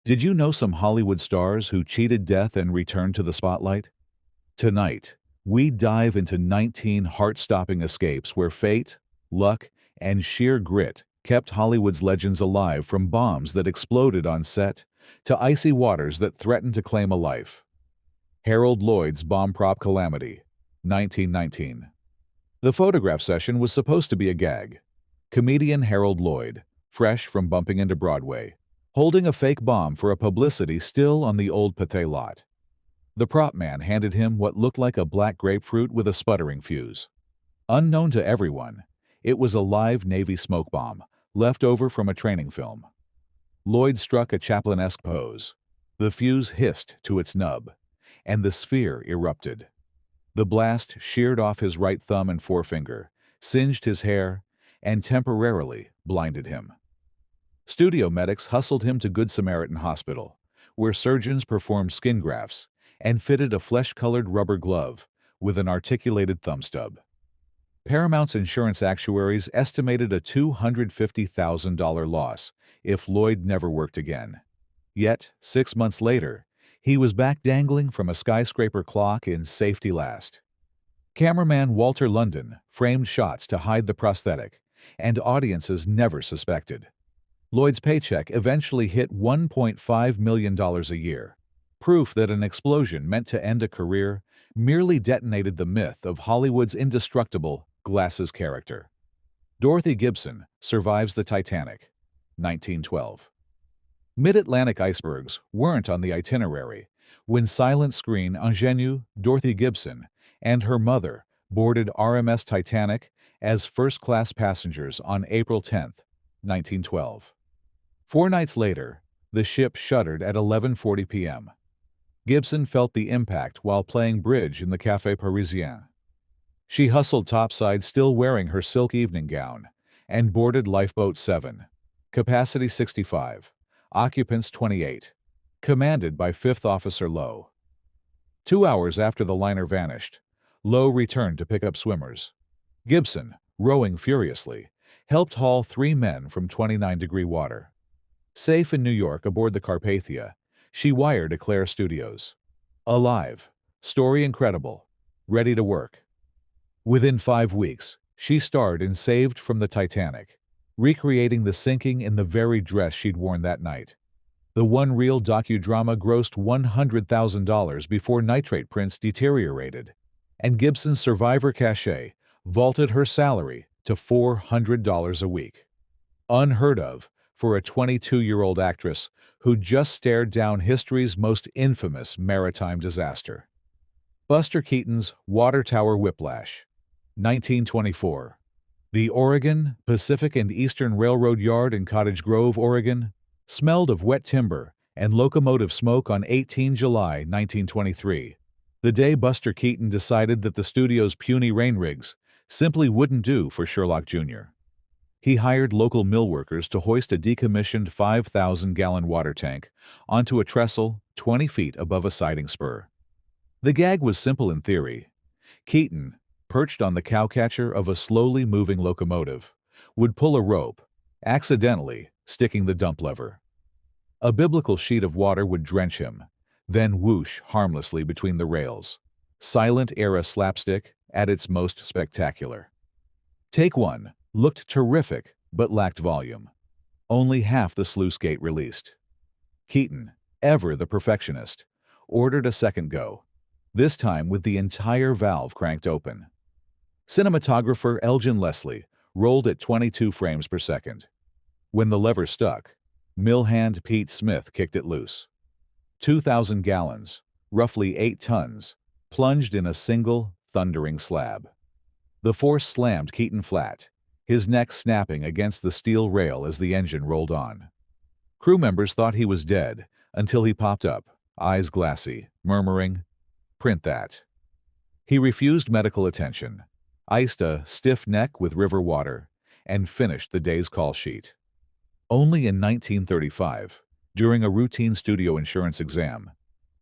Did you know some Hollywood stars who cheated death and returned to the spotlight? Tonight, we dive into 19 heart-stopping escapes where fate, luck, and sheer grit kept Hollywood's legends alive, from bombs that exploded on set to icy waters that threatened to claim a life. Harold Lloyd's bomb prop calamity, 1919. The photograph session was supposed to be a gag. Comedian Harold Lloyd, fresh from bumping into Broadway, holding a fake bomb for a publicity still on the old Pathé lot. The prop man handed him what looked like a black grapefruit with a sputtering fuse. Unknown to everyone, it was a live Navy smoke bomb, left over from a training film. Lloyd struck a Chaplin-esque pose. The fuse hissed to its nub, and the sphere erupted. The blast sheared off his right thumb and forefinger, singed his hair, and temporarily blinded him. Studio medics hustled him to Good Samaritan Hospital, where surgeons performed skin grafts and fitted a flesh-colored rubber glove with an articulated thumb stub. Paramount's insurance actuaries estimated a $250,000 loss if Lloyd never worked again. Yet, 6 months later, he was back dangling from a skyscraper clock in safety last. Cameraman Walter London framed shots to hide the prosthetic, and audiences never suspected. Lloyd's paycheck eventually hit $1.5 million a year. Proof that an explosion meant to end a career merely detonated the myth of Hollywood's indestructible glasses character. Dorothy Gibson survives the Titanic, 1912. Mid-Atlantic icebergs weren't on the itinerary when silent screen ingenue Dorothy Gibson and her mother boarded RMS Titanic as first-class passengers on April 10, 1912. 4 nights later, the ship shuttered at 11:40 p.m. Gibson felt the impact while playing bridge in the Café Parisien. She hustled topside still wearing her silk evening gown and boarded Lifeboat 7, capacity 65, occupants 28, commanded by 5th Officer Lowe. 2 hours after the liner vanished, Lowe returned to pick up swimmers. Gibson, rowing furiously, helped haul 3 men from 29-degree water. Safe in New York aboard the Carpathia, she wired Eclair Studios. Alive, story incredible, ready to work. Within 5 weeks, she starred in Saved from the Titanic, recreating the sinking in the very dress she'd worn that night. The one-reel docudrama grossed $100,000 before nitrate prints deteriorated, and Gibson's survivor cachet vaulted her salary to $400 a week. Unheard of for a 22-year-old actress who just stared down history's most infamous maritime disaster. Buster Keaton's Water Tower Whiplash, 1924. The Oregon, Pacific and Eastern Railroad Yard in Cottage Grove, Oregon, smelled of wet timber and locomotive smoke on 18 July 1923, the day Buster Keaton decided that the studio's puny rain rigs simply wouldn't do for Sherlock Jr. He hired local millworkers to hoist a decommissioned 5,000-gallon water tank onto a trestle 20 feet above a siding spur. The gag was simple in theory. Keaton, perched on the cowcatcher of a slowly moving locomotive, would pull a rope, accidentally sticking the dump lever. A biblical sheet of water would drench him, then whoosh harmlessly between the rails. Silent-era slapstick at its most spectacular. Take 1 looked terrific but lacked volume. Only half the sluice gate released. Keaton, ever the perfectionist, ordered a second go, this time with the entire valve cranked open. Cinematographer Elgin Leslie rolled at 22 frames per second. When the lever stuck, mill hand Pete Smith kicked it loose. 2,000 gallons, roughly 8 tons, plunged in a single, thundering slab. The force slammed Keaton flat, his neck snapping against the steel rail as the engine rolled on. Crew members thought he was dead until he popped up, eyes glassy, murmuring, "Print that." He refused medical attention, iced a stiff neck with river water, and finished the day's call sheet. Only in 1935, during a routine studio insurance exam,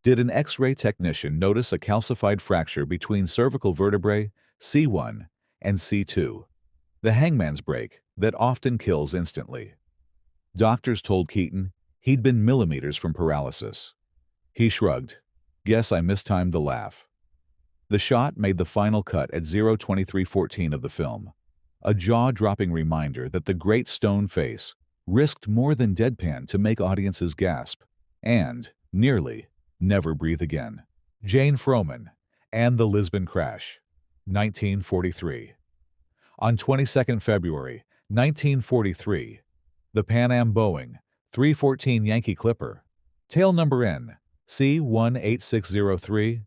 did an X-ray technician notice a calcified fracture between cervical vertebrae C1 and C2, the hangman's break that often kills instantly. Doctors told Keaton He'd been millimeters from paralysis. He shrugged. Guess I mistimed the laugh. The shot made the final cut at 0:23:14 of the film, a jaw-dropping reminder that the great stone face risked more than deadpan to make audiences gasp and, nearly, never breathe again. Jane Froman and the Lisbon Crash, 1943. On 22 February 1943, the Pan Am Boeing 314 Yankee Clipper, tail number N C18603,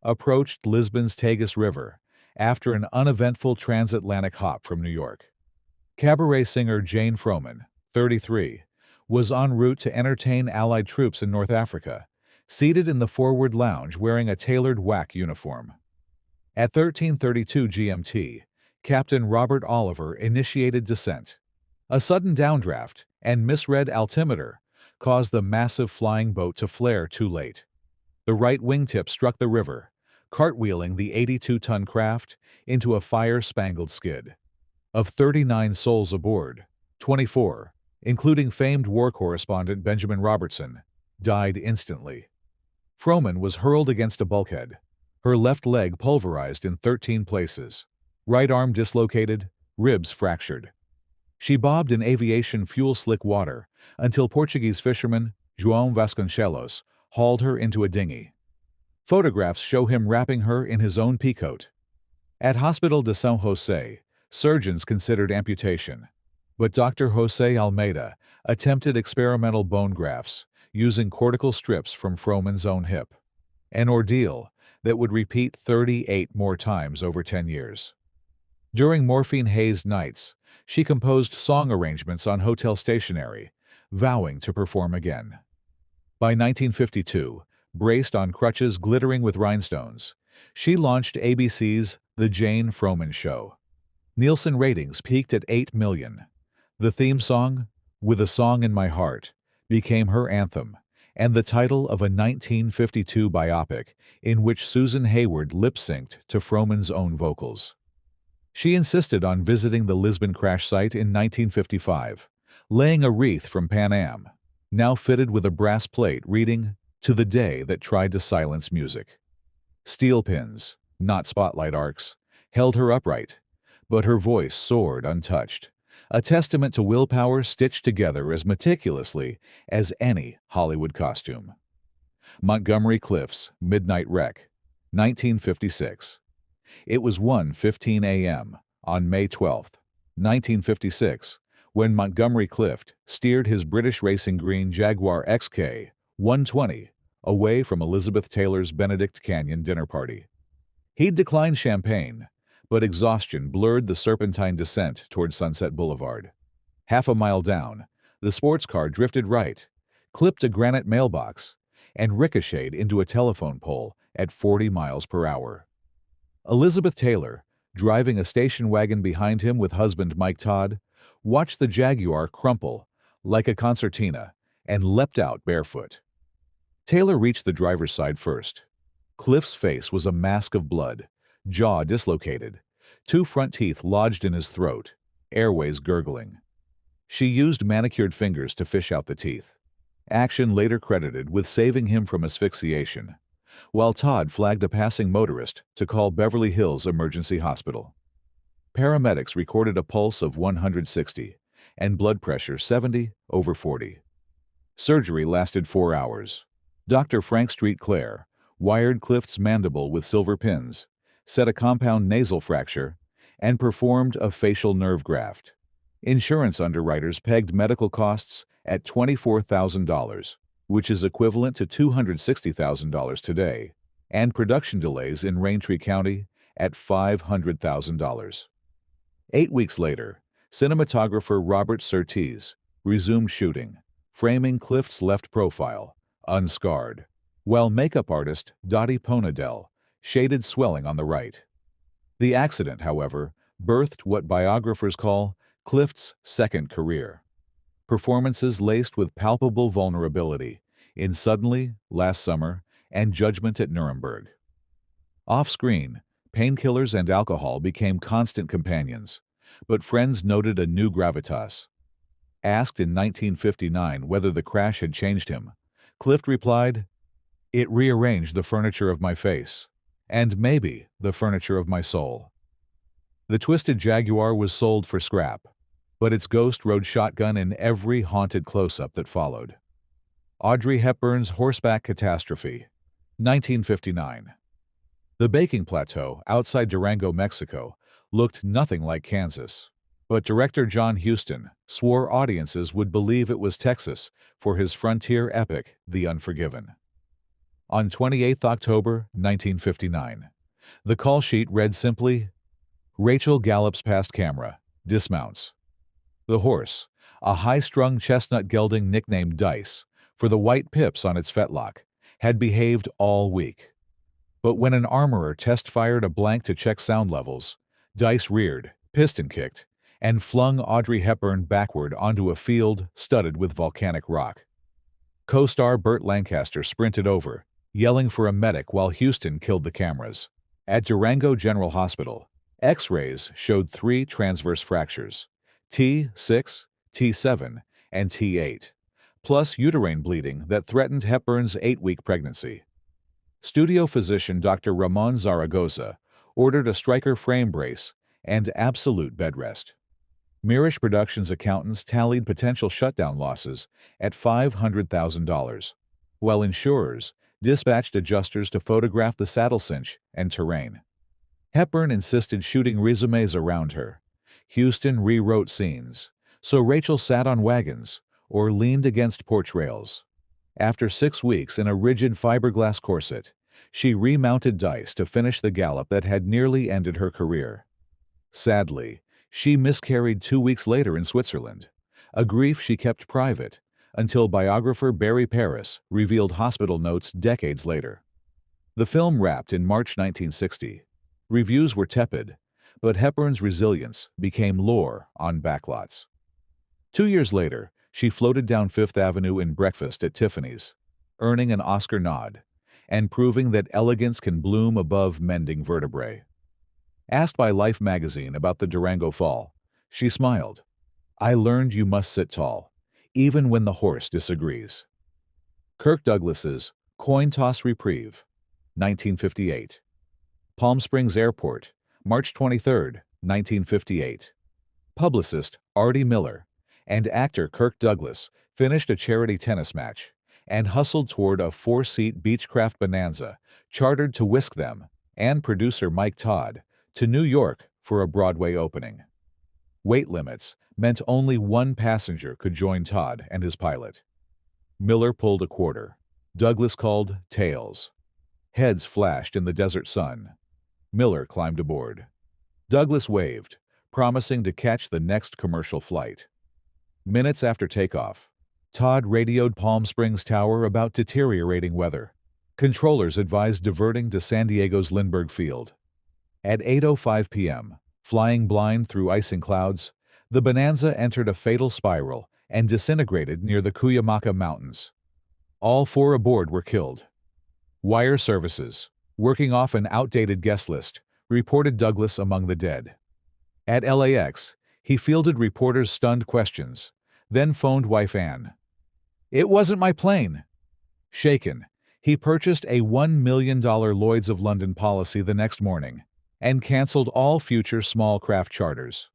approached Lisbon's Tagus River after an uneventful transatlantic hop from New York. Cabaret singer Jane Froman, 33, was en route to entertain Allied troops in North Africa, seated in the forward lounge wearing a tailored WAC uniform. At 13:32 GMT, Captain Robert Oliver initiated descent. A sudden downdraft and misread altimeter caused the massive flying boat to flare too late. The right wingtip struck the river, cartwheeling the 82-ton craft into a fire-spangled skid. Of 39 souls aboard, 24, including famed war correspondent Benjamin Robertson, died instantly. Froman was hurled against a bulkhead, her left leg pulverized in 13 places, right arm dislocated, ribs fractured. She bobbed in aviation fuel-slick water until Portuguese fisherman João Vasconcelos hauled her into a dinghy. Photographs show him wrapping her in his own peacoat. At Hospital de São José, surgeons considered amputation, but Dr. José Almeida attempted experimental bone grafts using cortical strips from Froman's own hip, an ordeal that would repeat 38 more times over 10 years. During morphine-hazed nights, she composed song arrangements on hotel stationery, vowing to perform again. By 1952, braced on crutches glittering with rhinestones, she launched ABC's The Jane Froman Show. Nielsen ratings peaked at 8 million. The theme song, With a Song in My Heart, became her anthem and the title of a 1952 biopic in which Susan Hayward lip-synced to Froman's own vocals. She insisted on visiting the Lisbon crash site in 1955, laying a wreath from Pan Am, now fitted with a brass plate reading, "To the Day That Tried to Silence Music." Steel pins, not spotlight arcs, held her upright, but her voice soared untouched, a testament to willpower stitched together as meticulously as any Hollywood costume. Montgomery Clift's Midnight Wreck, 1956. It was 1:15 a.m. on May 12, 1956, when Montgomery Clift steered his British racing green Jaguar XK 120 away from Elizabeth Taylor's Benedict Canyon dinner party. He'd declined champagne, but exhaustion blurred the serpentine descent toward Sunset Boulevard. Half a mile down, the sports car drifted right, clipped a granite mailbox, and ricocheted into a telephone pole at 40 miles per hour. Elizabeth Taylor, driving a station wagon behind him with husband Mike Todd, watched the Jaguar crumple like a concertina and leapt out barefoot. Taylor reached the driver's side first. Clift's face was a mask of blood, jaw dislocated, 2 front teeth lodged in his throat, airways gurgling. She used manicured fingers to fish out the teeth, action later credited with saving him from asphyxiation, while Todd flagged a passing motorist to call Beverly Hills Emergency Hospital. Paramedics recorded a pulse of 160 and blood pressure 70/40. Surgery lasted 4 hours. Dr. Frank Street Clare wired Clift's mandible with silver pins, set a compound nasal fracture, and performed a facial nerve graft. Insurance underwriters pegged medical costs at $24,000, which is equivalent to $260,000 today, and production delays in Raintree County at $500,000. 8 weeks later, cinematographer Robert Surtees resumed shooting, framing Clift's left profile, unscarred, while makeup artist Dottie Ponadell shaded swelling on the right. The accident, however, birthed what biographers call Clift's second career. Performances laced with palpable vulnerability in Suddenly, Last Summer, and Judgment at Nuremberg. Off-screen, painkillers and alcohol became constant companions, but friends noted a new gravitas. Asked in 1959 whether the crash had changed him, Clift replied, "It rearranged the furniture of my face, and maybe the furniture of my soul." The twisted Jaguar was sold for scrap, but its ghost rode shotgun in every haunted close-up that followed. Audrey Hepburn's horseback catastrophe, 1959. The baking plateau outside Durango, Mexico, looked nothing like Kansas, but director John Huston swore audiences would believe it was Texas for his frontier epic, The Unforgiven. On 28 October 1959, the call sheet read simply, "Rachel gallops past camera, dismounts." The horse, a high-strung chestnut gelding nicknamed Dice, for the white pips on its fetlock, had behaved all week. But when an armorer test-fired a blank to check sound levels, Dice reared, piston-kicked, and flung Audrey Hepburn backward onto a field studded with volcanic rock. Co-star Burt Lancaster sprinted over, yelling for a medic while Huston killed the cameras. At Durango General Hospital, X-rays showed 3 transverse fractures, T6, T7, and T8, plus uterine bleeding that threatened Hepburn's 8-week pregnancy. Studio physician Dr. Ramon Zaragoza ordered a striker frame brace and absolute bed rest. Mirish Productions accountants tallied potential shutdown losses at $500,000, while insurers dispatched adjusters to photograph the saddle cinch and terrain. Hepburn insisted shooting resumes around her. Huston rewrote scenes, so Rachel sat on wagons or leaned against porch rails. After 6 weeks in a rigid fiberglass corset, she remounted Dice to finish the gallop that had nearly ended her career. Sadly, she miscarried 2 weeks later in Switzerland, a grief she kept private until biographer Barry Paris revealed hospital notes decades later. The film wrapped in March 1960. Reviews were tepid, but Hepburn's resilience became lore on backlots. 2 years later, she floated down Fifth Avenue in Breakfast at Tiffany's, earning an Oscar nod and proving that elegance can bloom above mending vertebrae. Asked by Life magazine about the Durango Fall, she smiled, "I learned you must sit tall, even when the horse disagrees." Kirk Douglas's Coin Toss Reprieve, 1958. Palm Springs Airport, March 23, 1958. Publicist Artie Miller and actor Kirk Douglas finished a charity tennis match and hustled toward a 4-seat Beechcraft Bonanza chartered to whisk them and producer Mike Todd to New York for a Broadway opening. Weight limits meant only one passenger could join Todd and his pilot. Miller pulled a quarter. Douglas called tails. Heads flashed in the desert sun. Miller climbed aboard. Douglas waved, promising to catch the next commercial flight. Minutes after takeoff, Todd radioed Palm Springs Tower about deteriorating weather. Controllers advised diverting to San Diego's Lindbergh Field. At 8:05 p.m., flying blind through icing clouds, the Bonanza entered a fatal spiral and disintegrated near the Cuyamaca Mountains. All 4 aboard were killed. Wire services, working off an outdated guest list, reported Douglas among the dead. At LAX, he fielded reporters' stunned questions, then phoned wife Ann. "It wasn't my plane." Shaken, he purchased a $1 million Lloyd's of London policy the next morning and canceled all future small craft charters.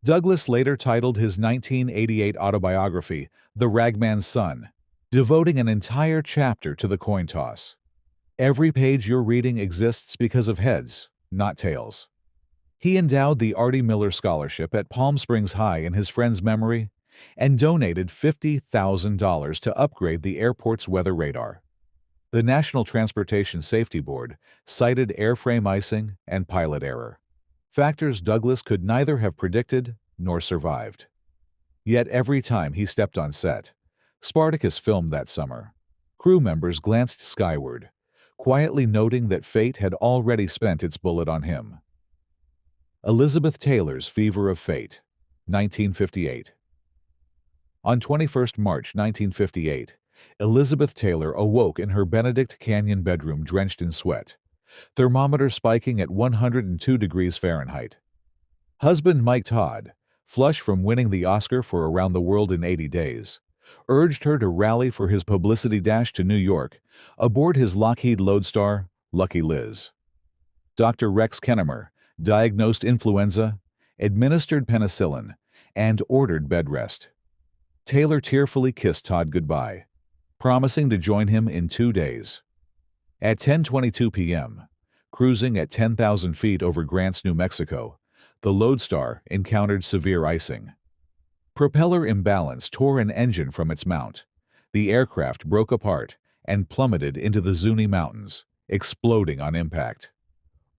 Douglas later titled his 1988 autobiography, The Ragman's Son, devoting an entire chapter to the coin toss. Every page you're reading exists because of heads, not tails. He endowed the Artie Miller Scholarship at Palm Springs High in his friend's memory and donated $50,000 to upgrade the airport's weather radar. The National Transportation Safety Board cited airframe icing and pilot error, factors Douglas could neither have predicted nor survived. Yet every time he stepped on set, Spartacus filmed that summer, crew members glanced skyward, quietly noting that fate had already spent its bullet on him. Elizabeth Taylor's Fever of Fate, 1958. On 21 March 1958, Elizabeth Taylor awoke in her Benedict Canyon bedroom drenched in sweat, thermometer spiking at 102 degrees Fahrenheit. Husband Mike Todd, flush from winning the Oscar for Around the World in 80 Days, urged her to rally for his publicity dash to New York aboard his Lockheed Lodestar, Lucky Liz. Dr. Rex Kennemer diagnosed influenza, administered penicillin, and ordered bed rest. Taylor tearfully kissed Todd goodbye, promising to join him in 2 days. At 10:22 p.m., cruising at 10,000 feet over Grants, New Mexico, the Lodestar encountered severe icing. Propeller imbalance tore an engine from its mount. The aircraft broke apart and plummeted into the Zuni Mountains, exploding on impact.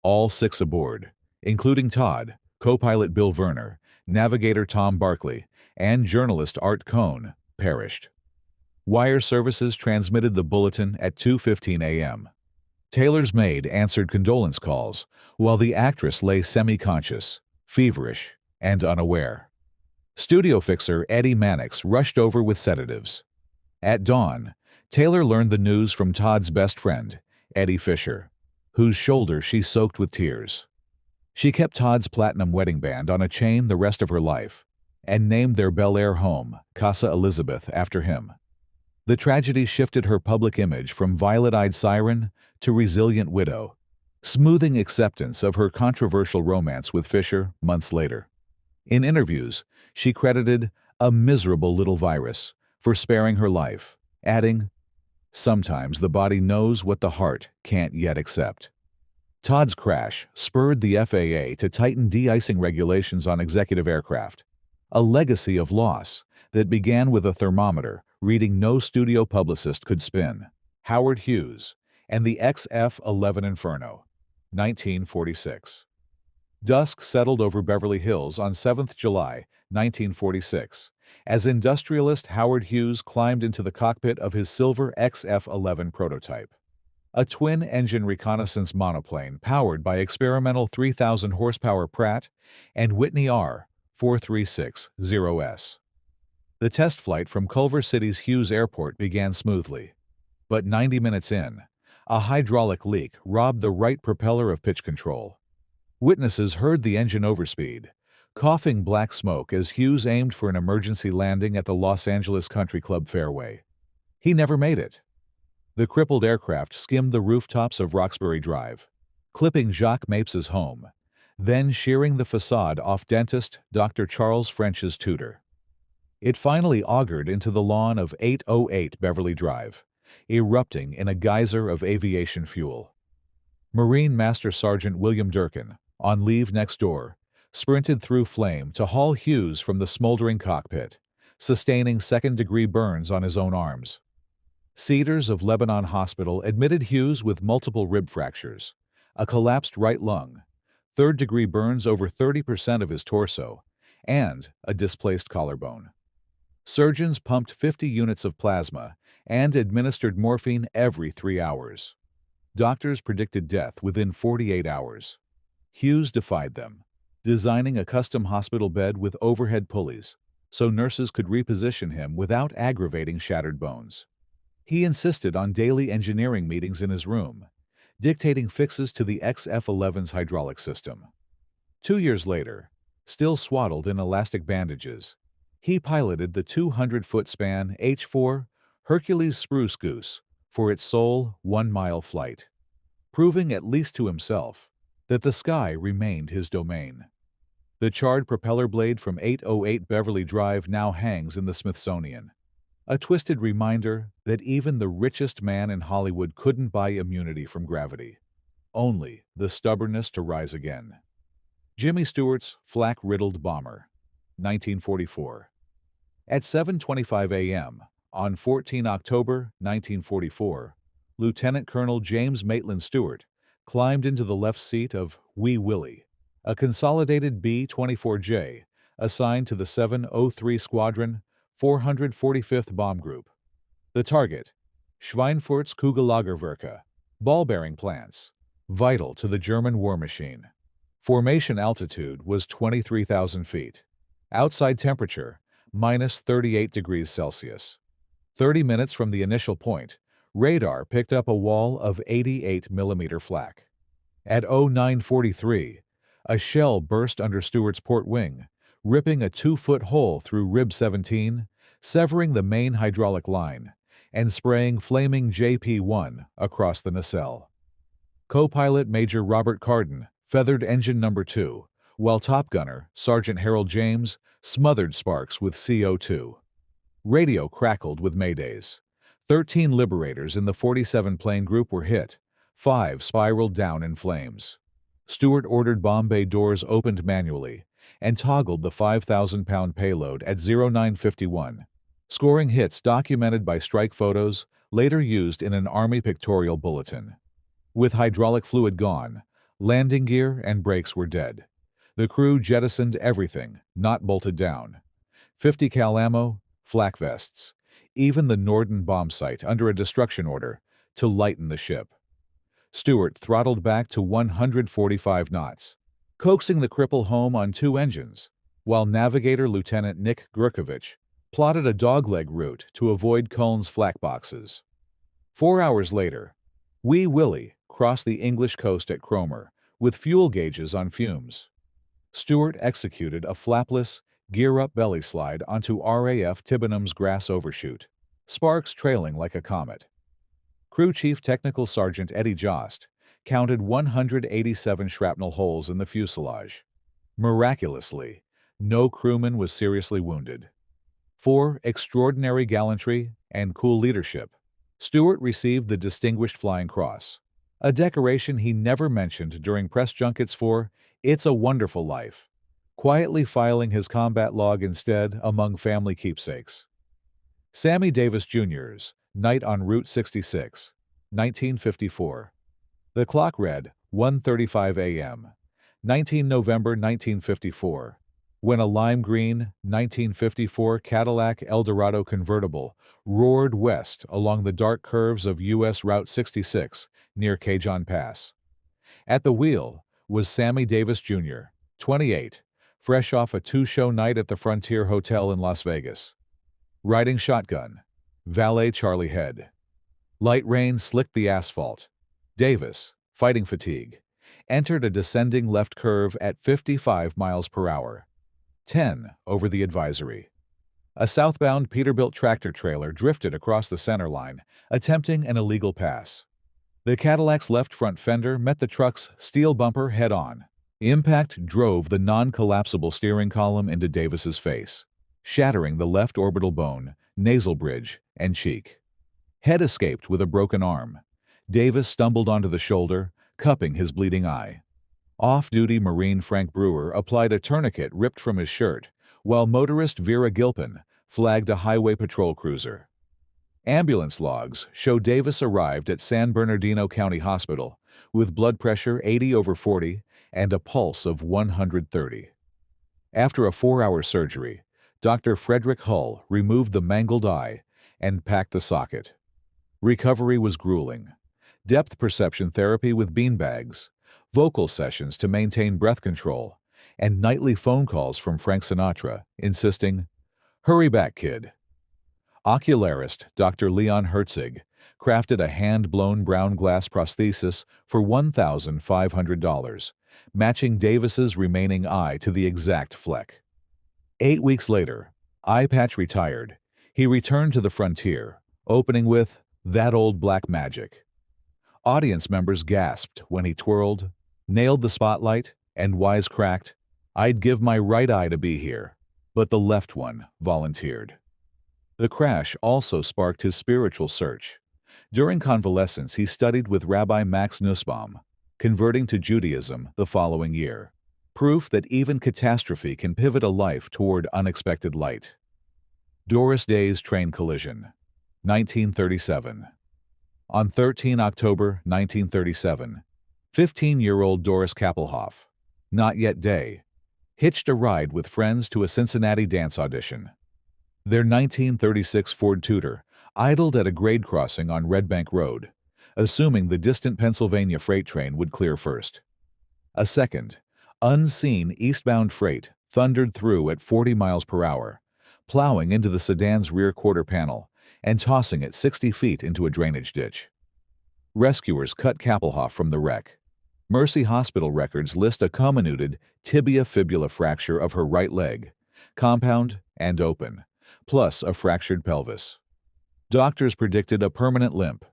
All 6 aboard, including Todd, co-pilot Bill Verner, navigator Tom Barkley, and journalist Art Cohn, perished. Wire services transmitted the bulletin at 2:15 a.m. Taylor's maid answered condolence calls, while the actress lay semi-conscious, feverish, and unaware. Studio fixer Eddie Mannix rushed over with sedatives. At dawn, Taylor learned the news from Todd's best friend, Eddie Fisher, whose shoulder she soaked with tears. She kept Todd's platinum wedding band on a chain the rest of her life and named their Bel Air home, Casa Elizabeth, after him. The tragedy shifted her public image from violet-eyed siren to resilient widow, smoothing acceptance of her controversial romance with Fisher months later. In interviews, she credited a miserable little virus for sparing her life, adding, "Sometimes the body knows what the heart can't yet accept." Todd's crash spurred the FAA to tighten de-icing regulations on executive aircraft, a legacy of loss that began with a thermometer reading no studio publicist could spin. Howard Hughes and the XF-11 Inferno, 1946. Dusk settled over Beverly Hills on 7th July, 1946, as industrialist Howard Hughes climbed into the cockpit of his silver XF-11 prototype, a twin-engine reconnaissance monoplane powered by experimental 3,000 horsepower Pratt and Whitney R-4360S. The test flight from Culver City's Hughes Airport began smoothly, but 90 minutes in, a hydraulic leak robbed the right propeller of pitch control. Witnesses heard the engine overspeed, coughing black smoke as Hughes aimed for an emergency landing at the Los Angeles Country Club fairway. He never made it. The crippled aircraft skimmed the rooftops of Roxbury Drive, clipping Jacques Mapes's home, then shearing the facade off dentist Dr. Charles French's tutor. It finally augured into the lawn of 808 Beverly Drive, erupting in a geyser of aviation fuel. Marine Master Sergeant William Durkin, on leave next door, sprinted through flame to haul Hughes from the smoldering cockpit, sustaining second-degree burns on his own arms. Cedars of Lebanon Hospital admitted Hughes with multiple rib fractures, a collapsed right lung, third-degree burns over 30% of his torso, and a displaced collarbone. Surgeons pumped 50 units of plasma and administered morphine every 3 hours. Doctors predicted death within 48 hours. Hughes defied them, designing a custom hospital bed with overhead pulleys so nurses could reposition him without aggravating shattered bones. He insisted on daily engineering meetings in his room, dictating fixes to the XF-11's hydraulic system. 2 years later, still swaddled in elastic bandages, he piloted the 200-foot span H-4 Hercules Spruce Goose for its sole 1-mile flight, proving at least to himself that the sky remained his domain. The charred propeller blade from 808 Beverly Drive now hangs in the Smithsonian, a twisted reminder that even the richest man in Hollywood couldn't buy immunity from gravity, only the stubbornness to rise again. Jimmy Stewart's flak-riddled bomber, 1944. At 7:25 a.m. on 14 October 1944, Lieutenant Colonel James Maitland Stewart climbed into the left seat of Wee Willie, a consolidated B-24J assigned to the 703 Squadron 445th Bomb Group. The target, Schweinfurt's Kugellagerwerke, ball-bearing plants, vital to the German war machine. Formation altitude was 23,000 feet. Outside temperature, minus 38 degrees Celsius. 30 minutes from the initial point, radar picked up a wall of 88-millimeter flak. At 0943, a shell burst under Stewart's port wing, ripping a 2-foot hole through rib 17, severing the main hydraulic line, and spraying flaming JP-1 across the nacelle. Co-pilot Major Robert Carden feathered engine number 2, while Top Gunner Sergeant Harold James smothered sparks with CO2. Radio crackled with maydays. 13 Liberators in the 47-plane group were hit. 5 spiraled down in flames. Stewart ordered bomb bay doors opened manually and toggled the 5,000-pound payload at 0951, scoring hits documented by strike photos later used in an Army pictorial bulletin. With hydraulic fluid gone, landing gear and brakes were dead. The crew jettisoned everything not bolted down. 50 cal ammo, flak vests, even the Norden bomb sight under a destruction order to lighten the ship. Stewart throttled back to 145 knots, coaxing the cripple home on 2 engines, while Navigator Lieutenant Nick Gurkovich plotted a dogleg route to avoid Cullen's flak boxes. 4 hours later, Wee Willie crossed the English coast at Cromer with fuel gauges on fumes. Stewart executed a flapless, gear-up belly slide onto RAF Tibenham's grass overshoot, sparks trailing like a comet. Crew Chief Technical Sergeant Eddie Jost counted 187 shrapnel holes in the fuselage. Miraculously, no crewman was seriously wounded. For extraordinary gallantry and cool leadership, Stewart received the Distinguished Flying Cross, a decoration he never mentioned during press junkets for "It's a Wonderful Life," quietly filing his combat log instead among family keepsakes. Sammy Davis Jr.'s Night on Route 66, 1954. The clock read 1:35 a.m., 19 November 1954, when a lime green 1954 Cadillac Eldorado convertible roared west along the dark curves of U.S. Route 66 near Cajun Pass. At the wheel was Sammy Davis Jr., 28, fresh off a 2-show night at the Frontier Hotel in Las Vegas. Riding shotgun, valet Charlie Head. Light rain slicked the asphalt. Davis, fighting fatigue, entered a descending left curve at 55 miles per hour. 10 over the advisory. A southbound Peterbilt tractor trailer drifted across the center line, attempting an illegal pass. The Cadillac's left front fender met the truck's steel bumper head-on. Impact drove the non-collapsible steering column into Davis's face, shattering the left orbital bone, nasal bridge, and cheek. Head escaped with a broken arm. Davis stumbled onto the shoulder, cupping his bleeding eye. Off-duty Marine Frank Brewer applied a tourniquet ripped from his shirt, while motorist Vera Gilpin flagged a highway patrol cruiser. Ambulance logs show Davis arrived at San Bernardino County Hospital with blood pressure 80/40 and a pulse of 130. After a 4-hour surgery, Dr. Frederick Hull removed the mangled eye and packed the socket. Recovery was grueling. Depth perception therapy with beanbags, vocal sessions to maintain breath control, and nightly phone calls from Frank Sinatra insisting, "Hurry back, kid." Ocularist Dr. Leon Herzig crafted a hand-blown brown glass prosthesis for $1,500, matching Davis's remaining eye to the exact fleck. 8 weeks later, Eye Patch retired. He returned to the frontier, opening with "That Old Black Magic." Audience members gasped when he twirled, nailed the spotlight, and wisecracked, "I'd give my right eye to be here," but the left one volunteered. The crash also sparked his spiritual search. During convalescence, he studied with Rabbi Max Nussbaum, converting to Judaism the following year. Proof that even catastrophe can pivot a life toward unexpected light. Doris Day's train collision, 1937. On 13 October 1937, 15-year-old Doris Kappelhoff, not yet Day, hitched a ride with friends to a Cincinnati dance audition. Their 1936 Ford Tudor idled at a grade crossing on Red Bank Road, assuming the distant Pennsylvania freight train would clear first. A second, unseen eastbound freight thundered through at 40 miles per hour, plowing into the sedan's rear quarter panel and tossing it 60 feet into a drainage ditch. Rescuers cut Kappelhoff from the wreck. Mercy Hospital records list a comminuted tibia-fibula fracture of her right leg, compound and open, plus a fractured pelvis. Doctors predicted a permanent limp,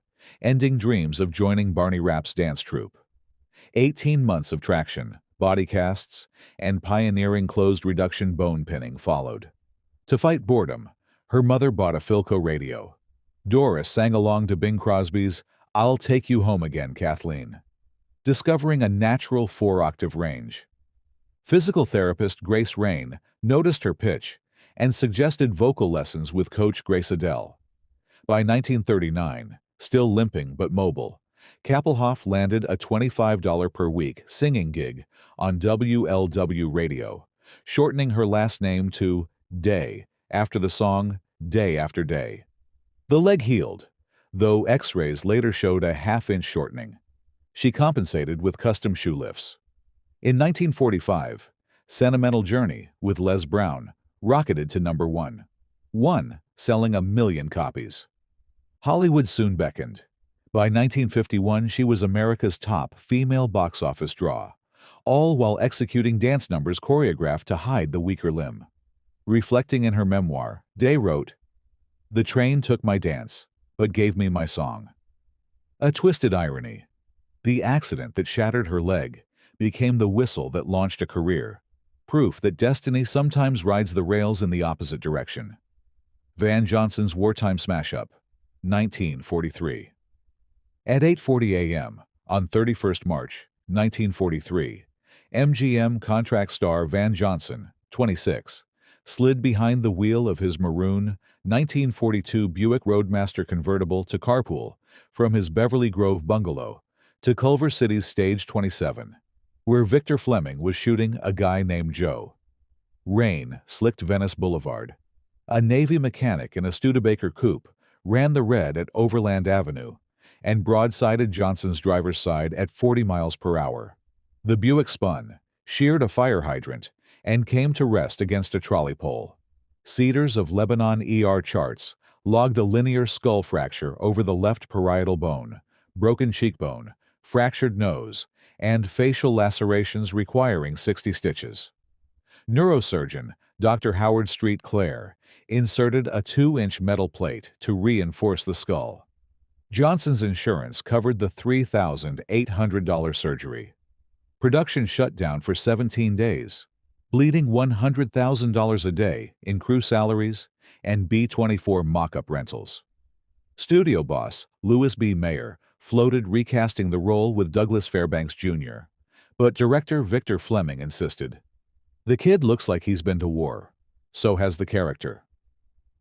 ending dreams of joining Barney Rapp's dance troupe. 18 months of traction, body casts, and pioneering closed reduction bone pinning followed. To fight boredom, her mother bought a Philco radio. Doris sang along to Bing Crosby's "I'll Take You Home Again, Kathleen," discovering a natural 4-octave range. Physical therapist Grace Rain noticed her pitch and suggested vocal lessons with coach Grace Adele. By 1939, still limping but mobile, Kappelhoff landed a $25 per week singing gig on WLW radio, shortening her last name to Day after the song Day After Day. The leg healed, though X-rays later showed a half-inch shortening. She compensated with custom shoe lifts. In 1945, Sentimental Journey with Les Brown rocketed to number 1, selling 1 million copies. Hollywood soon beckoned. By 1951, she was America's top female box office draw, all while executing dance numbers choreographed to hide the weaker limb. Reflecting in her memoir, Day wrote, "The train took my dance, but gave me my song." A twisted irony. The accident that shattered her leg became the whistle that launched a career, proof that destiny sometimes rides the rails in the opposite direction. Van Johnson's wartime smash-up, 1943. At 8:40 a.m. on 31st March, 1943, MGM contract star Van Johnson, 26, slid behind the wheel of his maroon 1942 Buick Roadmaster convertible to carpool from his Beverly Grove bungalow to Culver City's Stage 27, where Victor Fleming was shooting A Guy Named Joe. Rain slicked Venice Boulevard. A Navy mechanic in a Studebaker coupe ran the red at Overland Avenue and broadsided Johnson's driver's side at 40 miles per hour. The Buick spun, sheared a fire hydrant, and came to rest against a trolley pole. Cedars of Lebanon ER charts logged a linear skull fracture over the left parietal bone, broken cheekbone, fractured nose, and facial lacerations requiring 60 stitches. Neurosurgeon Dr. Howard Street Clare inserted a 2-inch metal plate to reinforce the skull. Johnson's insurance covered the $3,800 surgery. Production shut down for 17 days, bleeding $100,000 a day in crew salaries and B-24 mock-up rentals. Studio boss Louis B. Mayer floated recasting the role with Douglas Fairbanks Jr., but director Victor Fleming insisted. "The kid looks like he's been to war. So has the character."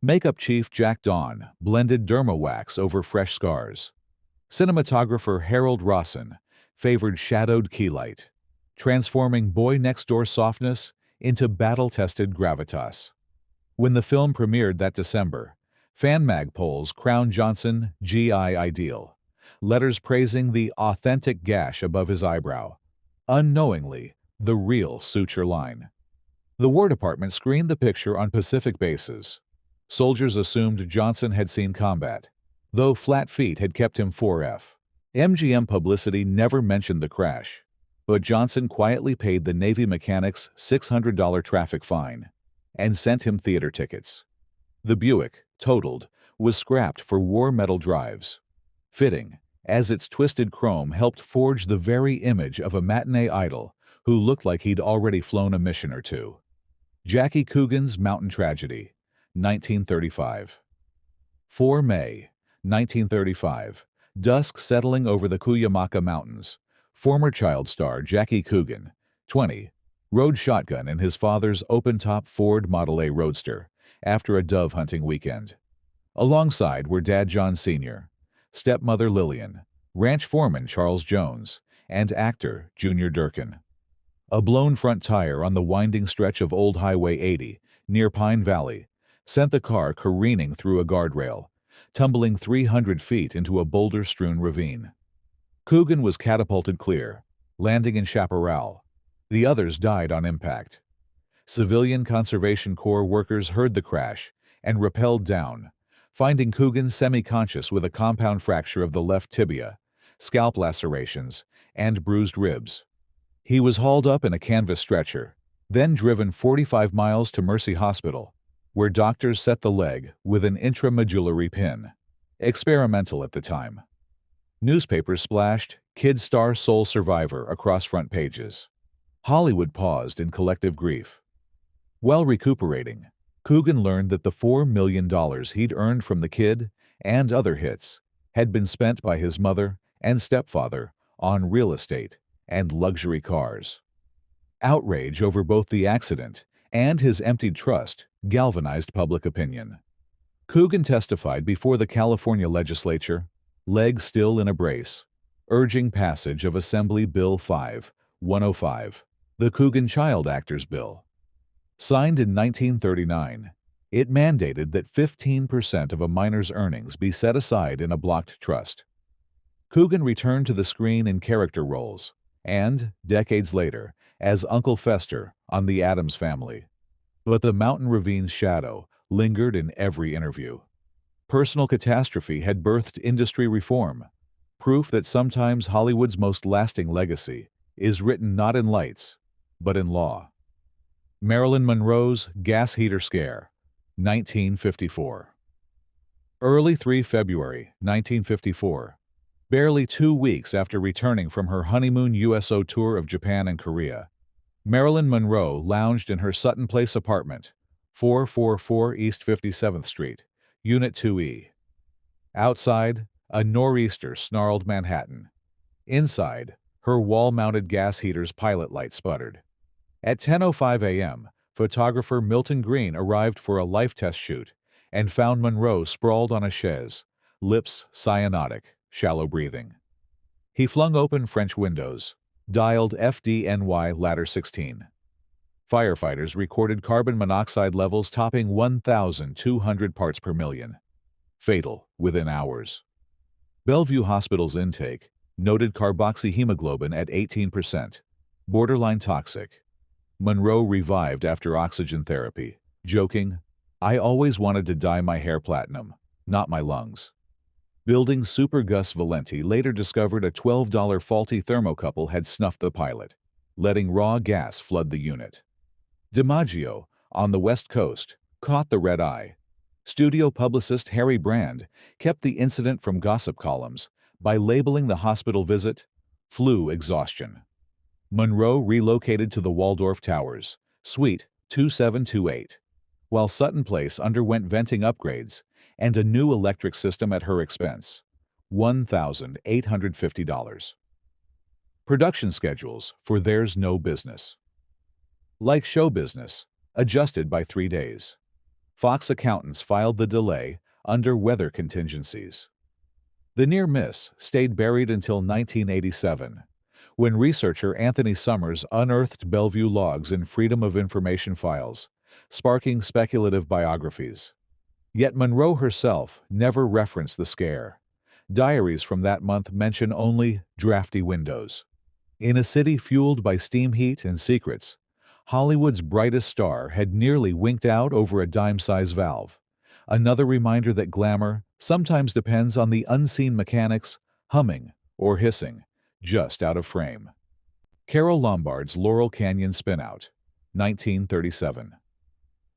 Makeup chief Jack Dawn blended derma wax over fresh scars. Cinematographer Harold Rawson favored shadowed key light, transforming boy-next-door softness into battle-tested gravitas. When the film premiered that December, fan mag polls crowned Johnson GI ideal, letters praising the authentic gash above his eyebrow, unknowingly the real suture line. The War Department screened the picture on Pacific bases. Soldiers assumed Johnson had seen combat, though flat feet had kept him 4F. MGM publicity never mentioned the crash, but Johnson quietly paid the Navy mechanic's $600 traffic fine and sent him theater tickets. The Buick, totaled, was scrapped for war metal drives. Fitting, as its twisted chrome helped forge the very image of a matinee idol who looked like he'd already flown a mission or two. Jackie Coogan's Mountain Tragedy, 1935. 4 May, 1935. Dusk settling over the Cuyamaca Mountains. Former child star Jackie Coogan, 20, rode shotgun in his father's open-top Ford Model A Roadster after a dove hunting weekend. Alongside were Dad John Sr., stepmother Lillian, ranch foreman Charles Jones, and actor Junior Durkin. A blown front tire on the winding stretch of Old Highway 80 near Pine Valley sent the car careening through a guardrail, tumbling 300 feet into a boulder-strewn ravine. Coogan was catapulted clear, landing in Chaparral. The others died on impact. Civilian Conservation Corps workers heard the crash and rappelled down, finding Coogan semi-conscious with a compound fracture of the left tibia, scalp lacerations, and bruised ribs. He was hauled up in a canvas stretcher, then driven 45 miles to Mercy Hospital, where doctors set the leg with an intramedullary pin. Experimental at the time. Newspapers splashed "Kid Star Sole Survivor" across front pages. Hollywood paused in collective grief. While recuperating, Coogan learned that the $4 million he'd earned from The Kid and other hits had been spent by his mother and stepfather on real estate and luxury cars. Outrage over both the accident and his emptied trust galvanized public opinion. Coogan testified before the California legislature, leg still in a brace, urging passage of Assembly Bill 5-105, the Coogan Child Actors Bill. Signed in 1939, it mandated that 15% of a minor's earnings be set aside in a blocked trust. Coogan returned to the screen in character roles, and, decades later, as Uncle Fester on The Addams Family. But the mountain ravine's shadow lingered in every interview. Personal catastrophe had birthed industry reform, proof that sometimes Hollywood's most lasting legacy is written not in lights, but in law. Marilyn Monroe's gas heater scare, 1954. Early 3 February 1954, barely 2 weeks after returning from her honeymoon USO tour of Japan and Korea, Marilyn Monroe lounged in her Sutton Place apartment, 444 East 57th Street, Unit 2E. Outside, a nor'easter snarled Manhattan. Inside, her wall-mounted gas heater's pilot light sputtered. At 10:05 a.m., photographer Milton Green arrived for a life test shoot and found Monroe sprawled on a chaise, lips cyanotic, shallow breathing. He flung open French windows, dialed FDNY ladder 16. Firefighters recorded carbon monoxide levels topping 1,200 parts per million. Fatal within hours. Bellevue Hospital's intake noted carboxyhemoglobin at 18%, borderline toxic. Monroe revived after oxygen therapy, joking, "I always wanted to dye my hair platinum, not my lungs." Building Super Gus Valenti later discovered a $12 faulty thermocouple had snuffed the pilot, letting raw gas flood the unit. DiMaggio, on the West Coast, caught the red eye. Studio publicist Harry Brand kept the incident from gossip columns by labeling the hospital visit flu exhaustion. Monroe relocated to the Waldorf Towers, Suite 2728, while Sutton Place underwent venting upgrades and a new electric system at her expense, $1,850. Production schedules for There's No Business. Like show business, adjusted by 3 days. Fox accountants filed the delay under weather contingencies. The near miss stayed buried until 1987, when researcher Anthony Summers unearthed Bellevue logs in Freedom of Information files, sparking speculative biographies. Yet Monroe herself never referenced the scare. Diaries from that month mention only drafty windows. In a city fueled by steam heat and secrets, Hollywood's brightest star had nearly winked out over a dime-size valve. Another reminder that glamour sometimes depends on the unseen mechanics humming or hissing just out of frame. Carole Lombard's Laurel Canyon spinout, 1937.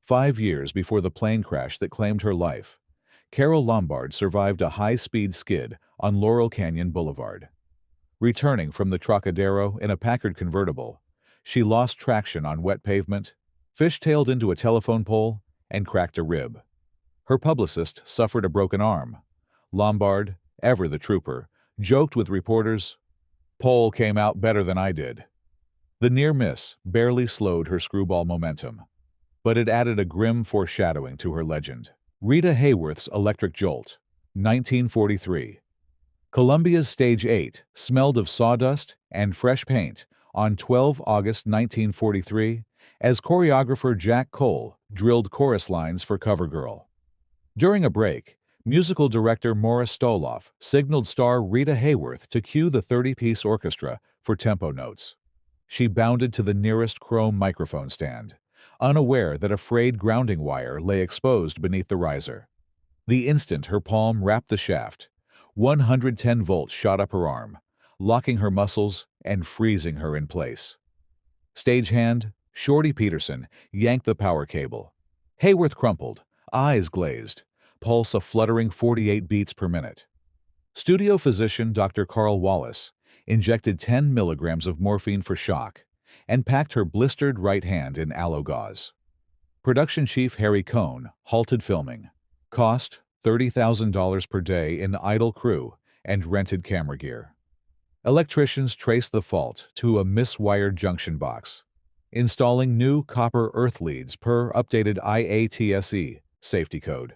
5 years before the plane crash that claimed her life, Carole Lombard survived a high-speed skid on Laurel Canyon Boulevard. Returning from the Trocadero in a Packard convertible, she lost traction on wet pavement, fishtailed into a telephone pole, and cracked a rib. Her publicist suffered a broken arm. Lombard, ever the trooper, joked with reporters, "Pole came out better than I did." The near miss barely slowed her screwball momentum, but it added a grim foreshadowing to her legend. Rita Hayworth's electric jolt, 1943. Columbia's Stage 8 smelled of sawdust and fresh paint on 12 August 1943 as choreographer Jack Cole drilled chorus lines for CoverGirl. During a break, musical director Morris Stoloff signaled star Rita Hayworth to cue the 30-piece orchestra for tempo notes. She bounded to the nearest chrome microphone stand, unaware that a frayed grounding wire lay exposed beneath the riser. The instant her palm rapped the shaft, 110 volts shot up her arm, locking her muscles and freezing her in place. Stagehand, Shorty Peterson, yanked the power cable. Hayworth crumpled, eyes glazed, pulse a fluttering 48 beats per minute. Studio physician Dr. Carl Wallace injected 10 milligrams of morphine for shock and packed her blistered right hand in aloe gauze. Production chief Harry Cohn halted filming. Cost $30,000 per day in idle crew and rented camera gear. Electricians traced the fault to a miswired junction box, installing new copper earth leads per updated IATSE safety code.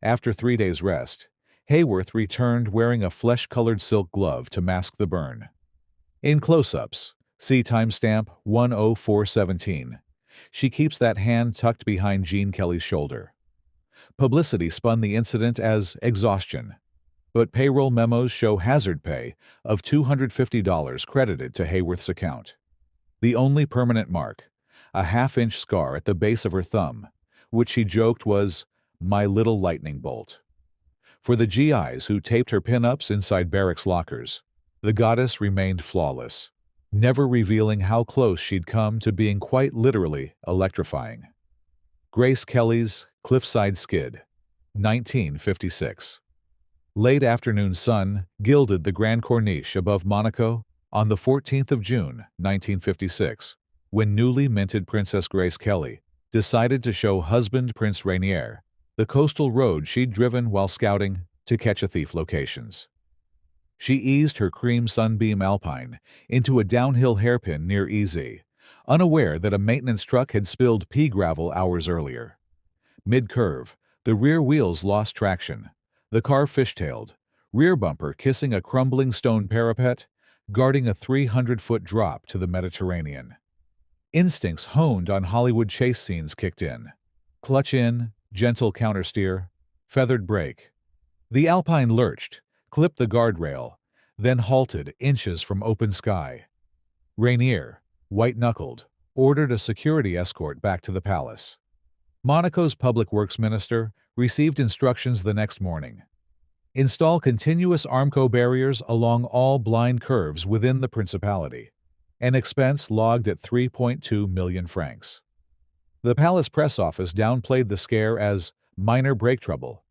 After 3 days' rest, Hayworth returned wearing a flesh-colored silk glove to mask the burn. In close-ups, see timestamp 10417, she keeps that hand tucked behind Gene Kelly's shoulder. Publicity spun the incident as exhaustion, but payroll memos show hazard pay of $250 credited to Hayworth's account. The only permanent mark, a half-inch scar at the base of her thumb, which she joked was "my little lightning bolt." For the GIs who taped her pin-ups inside barracks lockers, the goddess remained flawless, never revealing how close she'd come to being quite literally electrifying. Grace Kelly's Cliffside Skid, 1956. Late afternoon sun gilded the Grand Corniche above Monaco on the 14th of June, 1956, when newly minted Princess Grace Kelly decided to show husband Prince Rainier the coastal road she'd driven while scouting to catch a thief locations. She eased her cream Sunbeam Alpine into a downhill hairpin near EZ, unaware that a maintenance truck had spilled pea gravel hours earlier. Mid-curve, the rear wheels lost traction. The car fishtailed, rear bumper kissing a crumbling stone parapet, guarding a 300-foot drop to the Mediterranean. Instincts honed on Hollywood chase scenes kicked in. Clutch in, gentle countersteer, feathered brake. The Alpine lurched, clipped the guardrail, then halted inches from open sky. Rainier, white-knuckled, ordered a security escort back to the palace. Monaco's public works minister received instructions the next morning. Install continuous Armco barriers along all blind curves within the principality, an expense logged at 3.2 million francs. The palace press office downplayed the scare as minor brake trouble,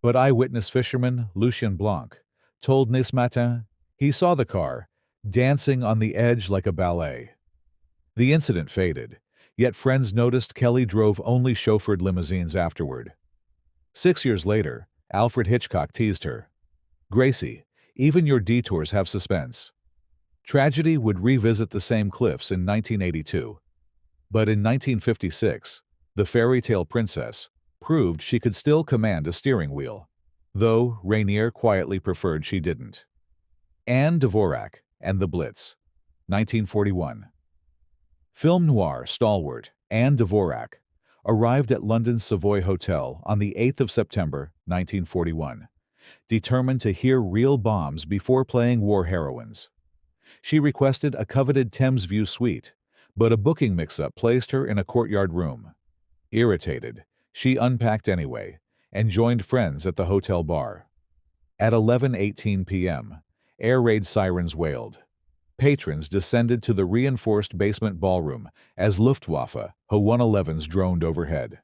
but eyewitness fisherman Lucien Blanc told Nice Matin he saw the car dancing on the edge like a ballet. The incident faded, yet friends noticed Kelly drove only chauffeured limousines afterward. 6 years later, Alfred Hitchcock teased her, "Gracie, even your detours have suspense." Tragedy would revisit the same cliffs in 1982. But in 1956, the fairy tale princess proved she could still command a steering wheel, though Rainier quietly preferred she didn't. Anne Dvorak and the Blitz, 1941. Film noir stalwart Anne Dvorak arrived at London's Savoy Hotel on the 8th of September, 1941, determined to hear real bombs before playing war heroines. She requested a coveted Thames View suite, but a booking mix-up placed her in a courtyard room. Irritated, she unpacked anyway and joined friends at the hotel bar. At 11:18 p.m., air raid sirens wailed. Patrons descended to the reinforced basement ballroom as Luftwaffe Ho-111s droned overhead.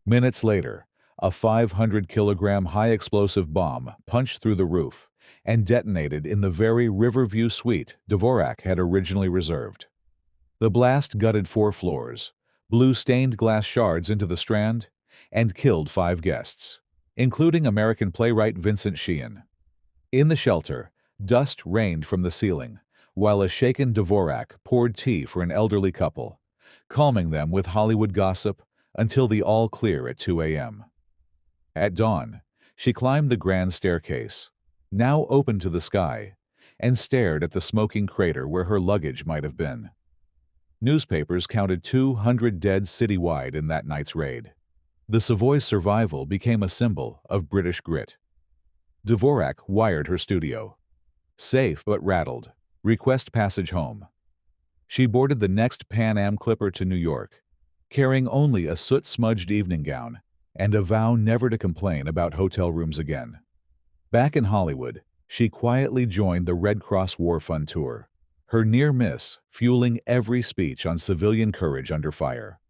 Minutes later, a 500-kilogram high-explosive bomb punched through the roof and detonated in the very Riverview suite Dvorak had originally reserved. The blast gutted 4 floors, blew stained glass shards into the Strand, and killed 5 guests, including American playwright Vincent Sheehan. In the shelter, dust rained from the ceiling, while a shaken Dvorak poured tea for an elderly couple, calming them with Hollywood gossip until the all-clear at 2 a.m. At dawn, she climbed the grand staircase, now open to the sky, and stared at the smoking crater where her luggage might have been. Newspapers counted 200 dead citywide in that night's raid. The Savoy's survival became a symbol of British grit. Dvorak wired her studio. Safe but rattled. Request passage home. She boarded the next Pan Am Clipper to New York, carrying only a soot-smudged evening gown and a vow never to complain about hotel rooms again. Back in Hollywood, she quietly joined the Red Cross War Fund tour, her near miss fueling every speech on civilian courage under fire.